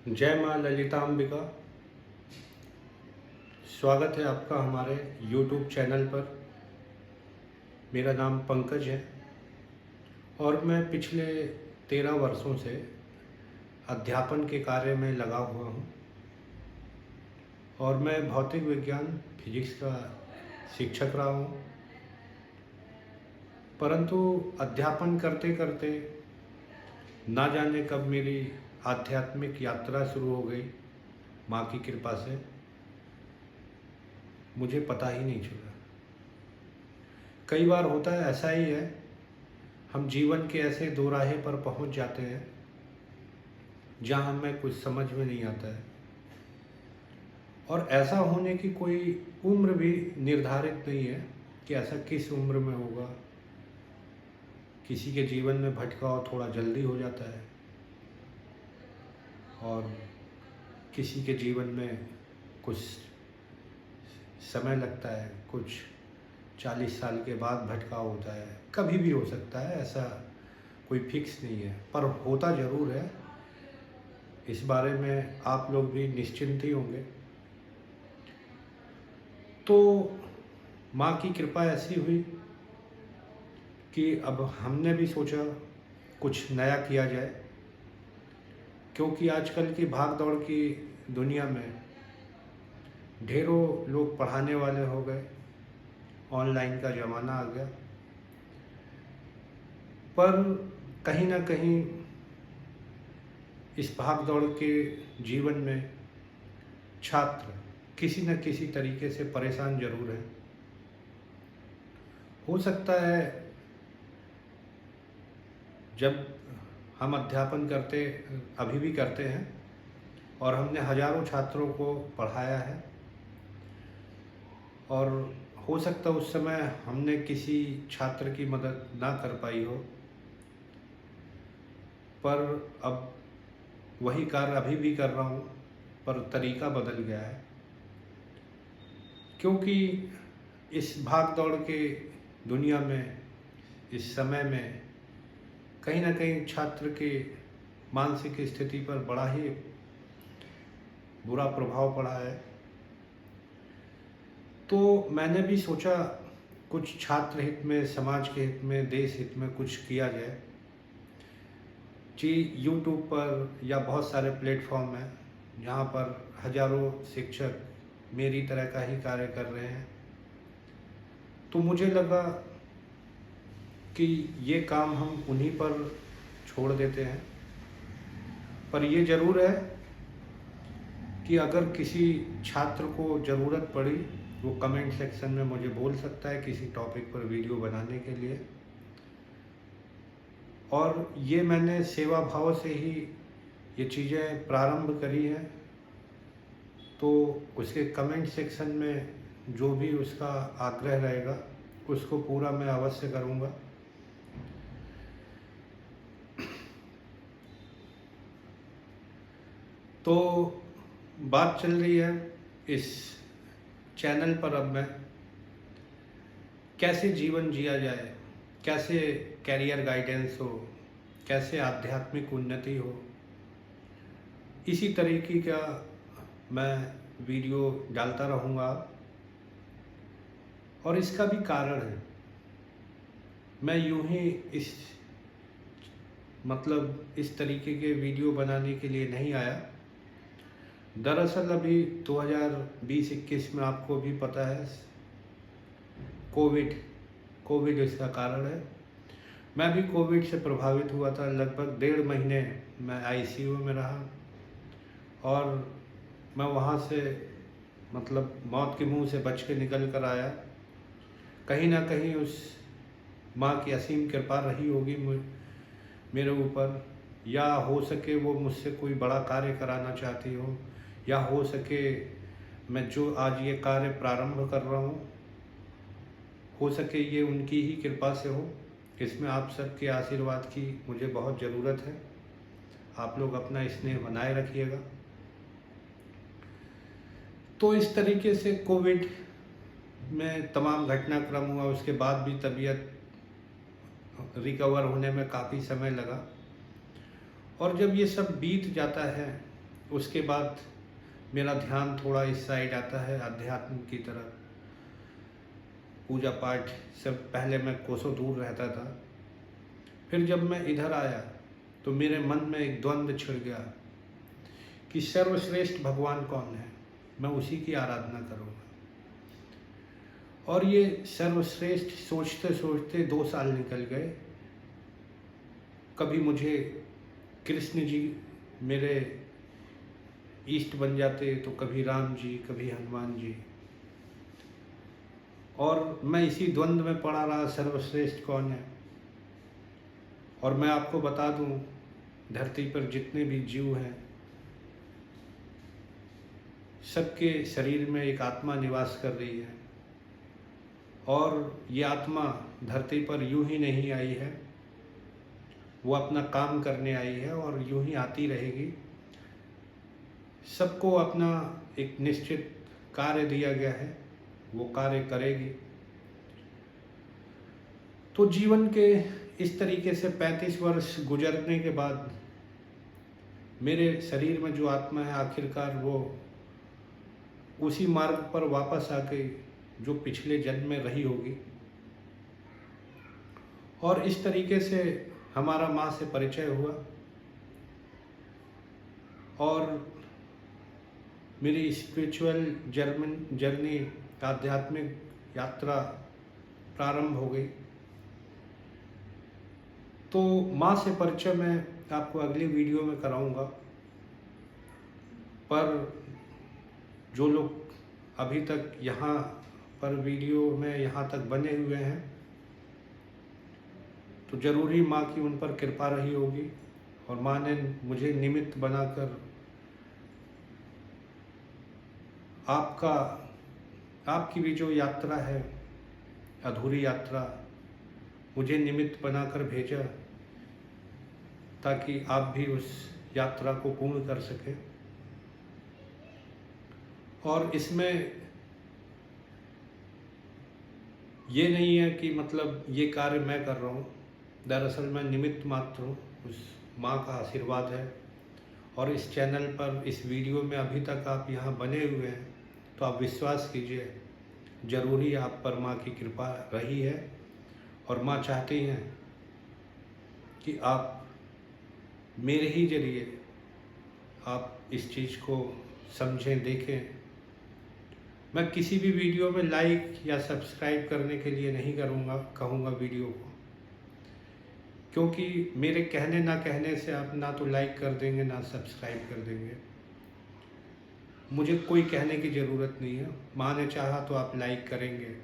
जय माँ ललिताम्बिका। स्वागत है आपका हमारे YouTube चैनल पर। मेरा नाम पंकज है और मैं पिछले 13 वर्षों से अध्यापन के कार्य में लगा हुआ हूँ और मैं भौतिक विज्ञान फिजिक्स का शिक्षक रहा हूँ। परंतु अध्यापन करते करते ना जाने कब मेरी आध्यात्मिक यात्रा शुरू हो गई। माँ की कृपा से मुझे पता ही नहीं चला। कई बार होता है, ऐसा ही है, हम जीवन के ऐसे दोराहे पर पहुंच जाते हैं जहां हमें कुछ समझ में नहीं आता है और ऐसा होने की कोई उम्र भी निर्धारित नहीं है कि ऐसा किस उम्र में होगा। किसी के जीवन में भटकाव थोड़ा जल्दी हो जाता है और किसी के जीवन में कुछ समय लगता है, कुछ 40 साल के बाद भटकाव होता है। कभी भी हो सकता है, ऐसा कोई फिक्स नहीं है, पर होता ज़रूर है। इस बारे में आप लोग भी निश्चिंत ही होंगे। तो माँ की कृपा ऐसी हुई कि अब हमने भी सोचा कुछ नया किया जाए, क्योंकि आजकल की भाग दौड़ की दुनिया में ढेरों लोग पढ़ाने वाले हो गए, ऑनलाइन का ज़माना आ गया। पर कहीं ना कहीं इस भाग दौड़ के जीवन में छात्र किसी न किसी तरीके से परेशान जरूर है। हो सकता है जब हम अध्यापन करते, अभी भी करते हैं और हमने हजारों छात्रों को पढ़ाया है और हो सकता है उस समय हमने किसी छात्र की मदद ना कर पाई हो, पर अब वही कार्य अभी भी कर रहा हूँ, पर तरीका बदल गया है। क्योंकि इस भाग दौड़ के दुनिया में, इस समय में कहीं ना कहीं छात्र के मानसिक स्थिति पर बड़ा ही बुरा प्रभाव पड़ा है। तो मैंने भी सोचा कुछ छात्र हित में, समाज के हित में, देश हित में कुछ किया जाए। जी, यूट्यूब पर या बहुत सारे प्लेटफॉर्म हैं जहाँ पर हजारों शिक्षक मेरी तरह का ही कार्य कर रहे हैं। तो मुझे लगा कि ये काम हम उन्हीं पर छोड़ देते हैं। पर ये ज़रूर है कि अगर किसी छात्र को ज़रूरत पड़ी, वो कमेंट सेक्शन में मुझे बोल सकता है किसी टॉपिक पर वीडियो बनाने के लिए। और ये मैंने सेवा भाव से ही ये चीज़ें प्रारंभ करी हैं। तो उसके कमेंट सेक्शन में जो भी उसका आग्रह रहेगा उसको पूरा मैं अवश्य करूँगा। तो बात चल रही है इस चैनल पर अब मैं कैसे जीवन जिया जाए, कैसे कैरियर गाइडेंस हो, कैसे आध्यात्मिक उन्नति हो, इसी तरीके का मैं वीडियो डालता रहूँगा। और इसका भी कारण है, मैं यूं ही इस तरीके के वीडियो बनाने के लिए नहीं आया। दरअसल अभी 2020-21 में आपको भी पता है कोविड इसका कारण है। मैं भी कोविड से प्रभावित हुआ था। लगभग 1.5 महीने मैं आईसीयू में रहा और मैं वहाँ से मौत के मुंह से बच के निकल कर आया। कहीं ना कहीं उस माँ की असीम कृपा रही होगी मेरे ऊपर, या हो सके वो मुझसे कोई बड़ा कार्य कराना चाहती हो, या हो सके मैं जो आज ये कार्य प्रारंभ कर रहा हूँ, हो सके ये उनकी ही कृपा से हो। इसमें आप सबके आशीर्वाद की मुझे बहुत ज़रूरत है। आप लोग अपना स्नेह बनाए रखिएगा। तो इस तरीके से कोविड में तमाम घटनाक्रम हुआ। उसके बाद भी तबीयत रिकवर होने में काफ़ी समय लगा और जब ये सब बीत जाता है उसके बाद मेरा ध्यान थोड़ा इस साइड आता है, अध्यात्म की तरफ। पूजा पाठ से पहले मैं कोसों दूर रहता था। फिर जब मैं इधर आया तो मेरे मन में एक द्वंद्व छिड़ गया कि सर्वश्रेष्ठ भगवान कौन है, मैं उसी की आराधना करूँगा। और ये सर्वश्रेष्ठ सोचते सोचते 2 साल निकल गए। कभी मुझे कृष्ण जी मेरे इष्ट बन जाते, तो कभी राम जी, कभी हनुमान जी, और मैं इसी द्वंद्व में पड़ा रहा, सर्वश्रेष्ठ कौन है। और मैं आपको बता दूं, धरती पर जितने भी जीव हैं, सबके शरीर में एक आत्मा निवास कर रही है। और ये आत्मा धरती पर यूं ही नहीं आई है, वो अपना काम करने आई है और यूं ही आती रहेगी। सबको अपना एक निश्चित कार्य दिया गया है, वो कार्य करेगी। तो जीवन के इस तरीके से 35 वर्ष गुजरने के बाद मेरे शरीर में जो आत्मा है, आखिरकार वो उसी मार्ग पर वापस आके जो पिछले जन्म में रही होगी। और इस तरीके से हमारा माँ से परिचय हुआ और मेरी स्पिरिचुअल जर्नी, आध्यात्मिक यात्रा प्रारंभ हो गई। तो माँ से परिचय मैं आपको अगली वीडियो में कराऊंगा। पर जो लोग अभी तक यहाँ पर वीडियो में यहाँ तक बने हुए हैं, तो ज़रूरी माँ की उन पर कृपा रही होगी और माँ ने मुझे निमित्त बनाकर आपकी भी जो यात्रा है, अधूरी यात्रा, मुझे निमित्त बनाकर भेजा ताकि आप भी उस यात्रा को पूर्ण कर सकें। और इसमें ये नहीं है कि मतलब ये कार्य मैं कर रहा हूँ, दरअसल मैं निमित्त मात्र हूँ, उस माँ का आशीर्वाद है। और इस चैनल पर, इस वीडियो में अभी तक आप यहाँ बने हुए हैं, तो आप विश्वास कीजिए, ज़रूरी आप पर माँ की कृपा रही है। और माँ चाहती हैं कि आप मेरे ही जरिए आप इस चीज़ को समझें, देखें। मैं किसी भी वीडियो में लाइक या सब्सक्राइब करने के लिए नहीं कहूँगा वीडियो को, क्योंकि मेरे कहने ना कहने से आप ना तो लाइक कर देंगे ना सब्सक्राइब कर देंगे। मुझे कोई कहने की ज़रूरत नहीं है। माँ ने चाहा तो आप लाइक करेंगे,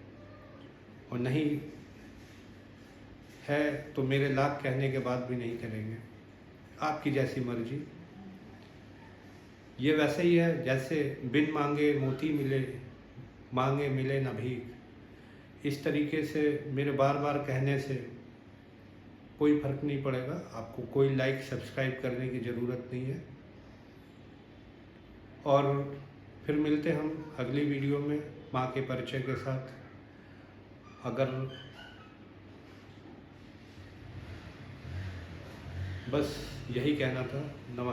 और नहीं है तो मेरे लाख कहने के बाद भी नहीं करेंगे। आपकी जैसी मर्जी। ये वैसे ही है जैसे बिन मांगे मोती मिले, मांगे मिले न भीख। इस तरीके से मेरे बार बार कहने से कोई फ़र्क नहीं पड़ेगा। आपको कोई लाइक सब्सक्राइब करने की ज़रूरत नहीं है। और फिर मिलते हम अगली वीडियो में माँ के परिचय के साथ। अगर बस यही कहना था। नमस्कार।